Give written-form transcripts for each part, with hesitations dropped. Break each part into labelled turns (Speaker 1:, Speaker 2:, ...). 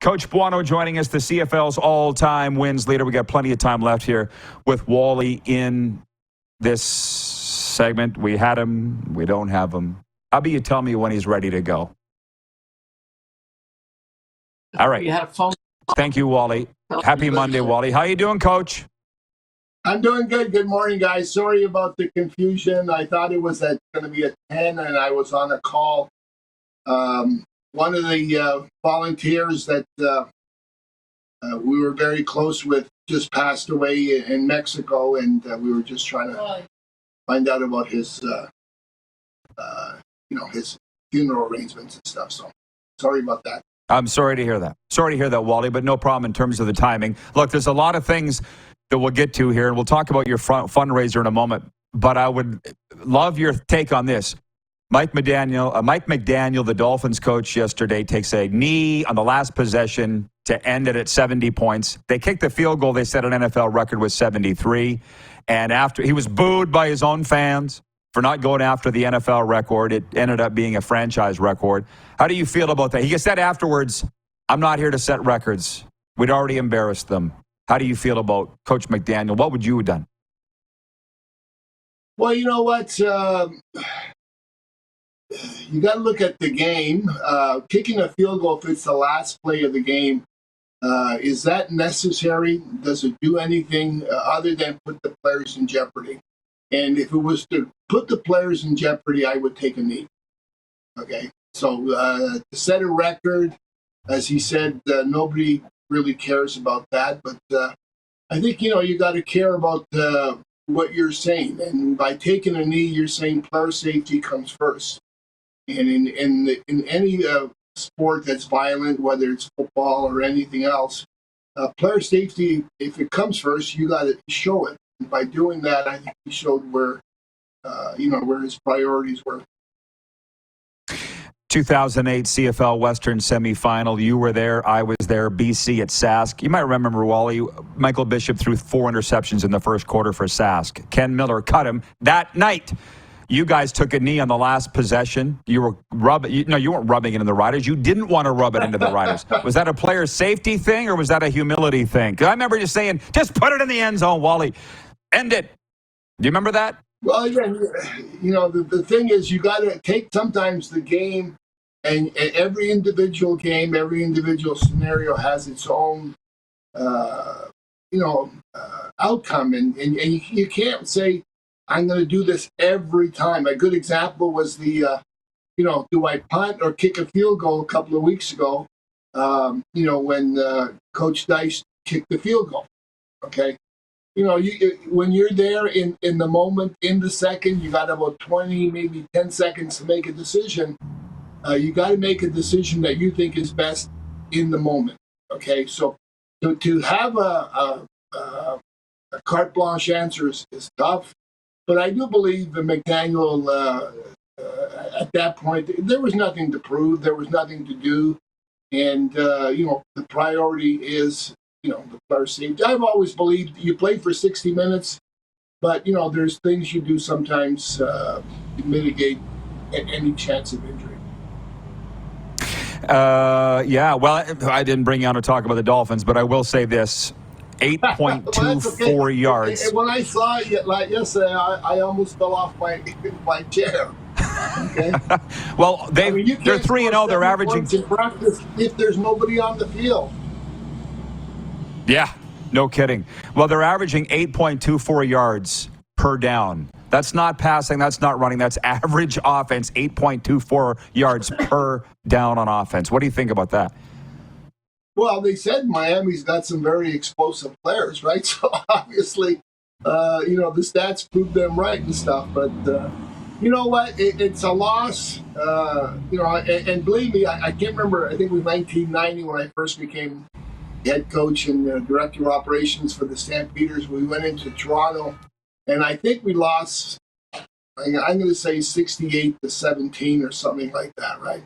Speaker 1: Coach Buono joining us, the CFL's all-time wins leader. We got plenty of time left here with Wally in this segment. We had him. We don't have him. How about you tell me when he's ready to go? All right.
Speaker 2: You had a phone.
Speaker 1: Thank you, Wally. Happy Monday, Wally. How you doing, Coach?
Speaker 3: I'm doing good. Good morning, guys. Sorry about the confusion. I thought it was going to be at 10, and I was on a call. One of the volunteers that we were very close with just passed away in Mexico, and we were just trying to find out about his, his funeral arrangements and stuff. So sorry about that.
Speaker 1: I'm sorry to hear that. Sorry to hear that, Wally, but no problem in terms of the timing. Look, there's a lot of things that we'll get to here, and we'll talk about your fundraiser in a moment. But I would love your take on this. Mike McDaniel, the Dolphins coach yesterday, takes a knee on the last possession to end it at 70 points. They kicked the field goal. They set an NFL record with 73. And after he was booed by his own fans for not going after the NFL record, it ended up being a franchise record. How do you feel about that? He said afterwards, I'm not here to set records. We'd already embarrassed them. How do you feel about Coach McDaniel? What would you have done?
Speaker 3: Well, you know what? You got to look at the game. Kicking a field goal, if it's the last play of the game, is that necessary? Does it do anything other than put the players in jeopardy? And if it was to put the players in jeopardy, I would take a knee. Okay? So to set a record, as he said, nobody really cares about that. But I think, you got to care about what you're saying. And by taking a knee, you're saying player safety comes first. And in any sport that's violent, whether it's football or anything else, player safety, if it comes first, you got to show it. And by doing that, I think he showed where his priorities were.
Speaker 1: 2008 CFL Western semifinal. You were there. I was there. BC at Sask. You might remember, Wally, Michael Bishop threw 4 interceptions in the first quarter for Sask. Ken Miller cut him that night. You guys took a knee on the last possession. You were you weren't rubbing it in the Riders. You didn't want to rub it into the Riders. Was that a player safety thing or was that a humility thing? Because I remember you saying, just put it in the end zone, Wally. End it. Do you remember that?
Speaker 3: Well, again, the thing is you got to take sometimes the game, and every individual game, every individual scenario has its own, outcome. And you can't say, I'm going to do this every time. A good example was the, do I punt or kick a field goal a couple of weeks ago, when Coach Dice kicked the field goal, okay? When you're there in the moment, in the second, you got about 20, maybe 10 seconds to make a decision. You got to make a decision that you think is best in the moment. Okay, so to have a carte blanche answer is tough, but I do believe that McDaniel at that point there was nothing to prove, there was nothing to do, and the priority is. The player safety. I've always believed you play for 60 minutes, but, there's things you do sometimes to mitigate any chance of injury.
Speaker 1: Well, I didn't bring you on to talk about the Dolphins, but I will say this. 8.24 yards.
Speaker 3: When I saw it yesterday, I almost fell off my chair. Okay.
Speaker 1: Well, they're 3-0. They're averaging
Speaker 3: in practice if there's nobody on the field.
Speaker 1: Yeah, no kidding. Well, they're averaging 8.24 yards per down. That's not passing. That's not running. That's average offense, 8.24 yards per down on offense. What do you think about that?
Speaker 3: Well, they said Miami's got some very explosive players, right? So obviously, the stats prove them right and stuff. But you know what? It's a loss. And believe me, I can't remember. I think it was 1990 when I first became head coach and director of operations for the Stampeders. We went into Toronto, and I think we lost, I'm going to say 68-17 or something like that, right?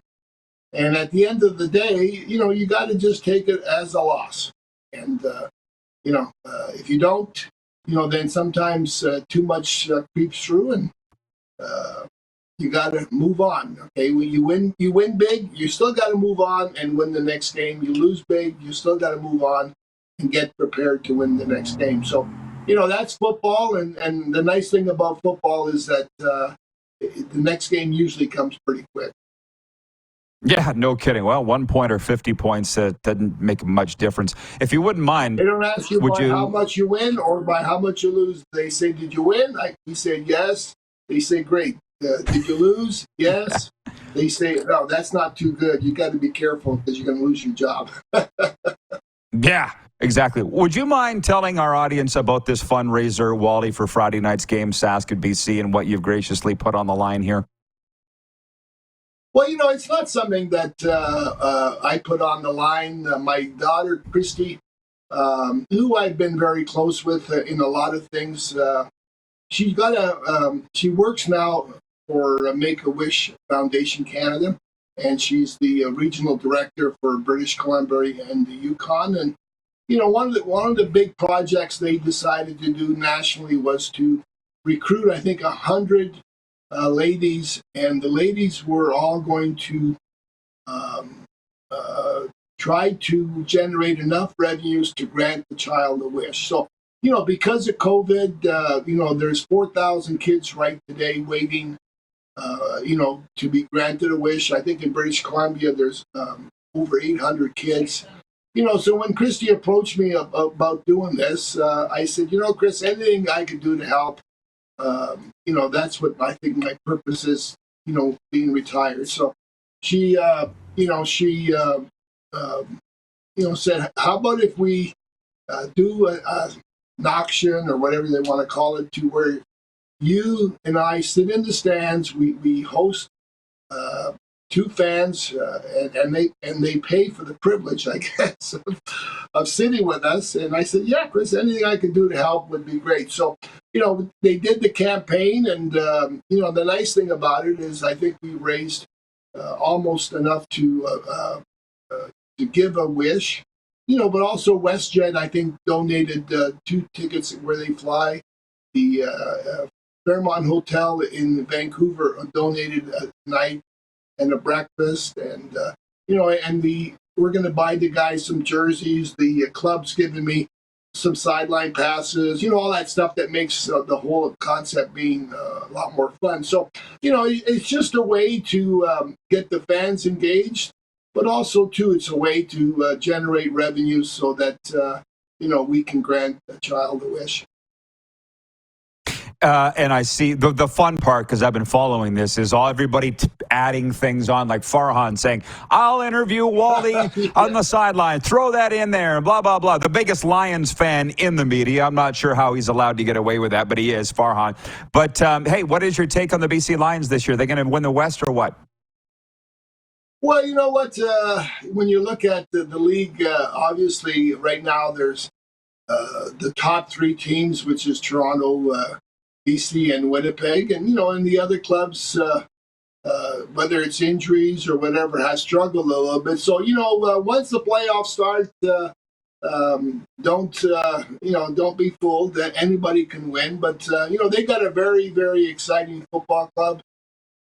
Speaker 3: And at the end of the day, you got to just take it as a loss. And, if you don't, then sometimes too much creeps through and, you got to move on. Okay, when you win big. You still got to move on and win the next game. You lose big. You still got to move on and get prepared to win the next game. So, that's football. And the nice thing about football is that the next game usually comes pretty quick.
Speaker 1: Yeah, no kidding. Well, 1 point or 50 points doesn't make much difference. If you wouldn't mind,
Speaker 3: they don't ask you by how much you win or by how much you lose. They say, "Did you win?" We say yes. They say, "Great." Did you lose? Yes. They say, "No, that's not too good. You got to be careful because you're going to lose your job."
Speaker 1: Yeah, exactly. Would you mind telling our audience about this fundraiser, Wally, for Friday night's game, Sask at BC, and what you've graciously put on the line here?
Speaker 3: Well, it's not something that I put on the line. My daughter, Christy, who I've been very close with in a lot of things, she works now for Make-A-Wish Foundation Canada, and she's the regional director for British Columbia and the Yukon. And one of the big projects they decided to do nationally was to recruit, I think, 100 ladies, and the ladies were all going to try to generate enough revenues to grant the child a wish. So, because of COVID, there's 4,000 kids right today waiting, to be granted a wish. I think in British Columbia, there's over 800 kids. So when Christy approached me about doing this, I said, Chris, anything I could do to help. That's what I think my purpose is, being retired. So she said, how about if we do an auction or whatever they want to call it, to where you and I sit in the stands, we host two fans, and they pay for the privilege, I guess, of sitting with us. And I said, yeah, Chris, anything I can do to help would be great. So, they did the campaign, and the nice thing about it is I think we raised almost enough to give a wish. But also WestJet, I think, donated 2 tickets where they fly. The Fairmont Hotel in Vancouver donated a night and a breakfast, and we're going to buy the guys some jerseys. The club's giving me some sideline passes, all that stuff that makes the whole concept being a lot more fun. So, it's just a way to get the fans engaged, but also, too, it's a way to generate revenue so that, we can grant a child a wish.
Speaker 1: And I see the fun part, because I've been following this, is everybody adding things on, like Farhan saying, I'll interview Wally on the sideline. Throw that in there, blah, blah, blah. The biggest Lions fan in the media. I'm not sure how he's allowed to get away with that, but he is, Farhan. But, hey, what is your take on the BC Lions this year? Are they going to win the West or what?
Speaker 3: Well, you know what? When you look at the league, obviously right now there's the top 3 teams, which is Toronto, BC, and Winnipeg, and and the other clubs, whether it's injuries or whatever, has struggled a little bit. So once the playoffs start, don't be fooled that anybody can win. But they got a very, very exciting football club.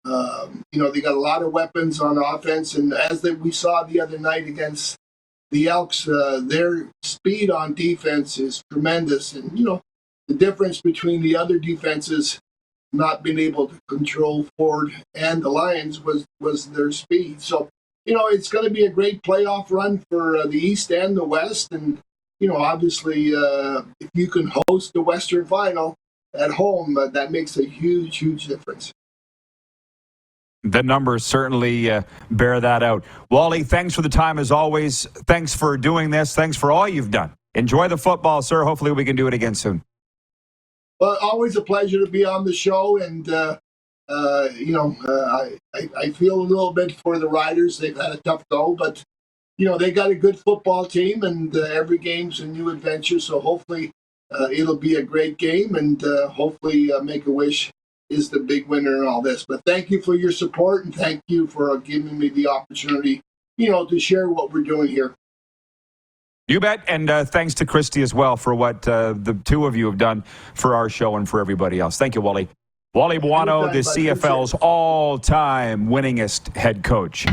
Speaker 3: They got a lot of weapons on offense, and as we saw the other night against the Elks, their speed on defense is tremendous, and the difference between the other defenses not being able to control Ford and the Lions was their speed. So, it's going to be a great playoff run for the East and the West. And, obviously, if you can host the Western Final at home, that makes a huge, huge difference.
Speaker 1: The numbers certainly bear that out. Wally, thanks for the time as always. Thanks for doing this. Thanks for all you've done. Enjoy the football, sir. Hopefully we can do it again soon.
Speaker 3: Well, always a pleasure to be on the show, and I feel a little bit for the Riders. They've had a tough go, but they got a good football team, and every game's a new adventure. So hopefully it'll be a great game, and hopefully Make-A-Wish is the big winner in all this. But thank you for your support, and thank you for giving me the opportunity, to share what we're doing here.
Speaker 1: You bet. And thanks to Christy as well for what the 2 of you have done for our show and for everybody else. Thank you, Wally. Wally Buono,
Speaker 3: Anytime,
Speaker 1: the
Speaker 3: bud.
Speaker 1: CFL's all-time winningest head coach.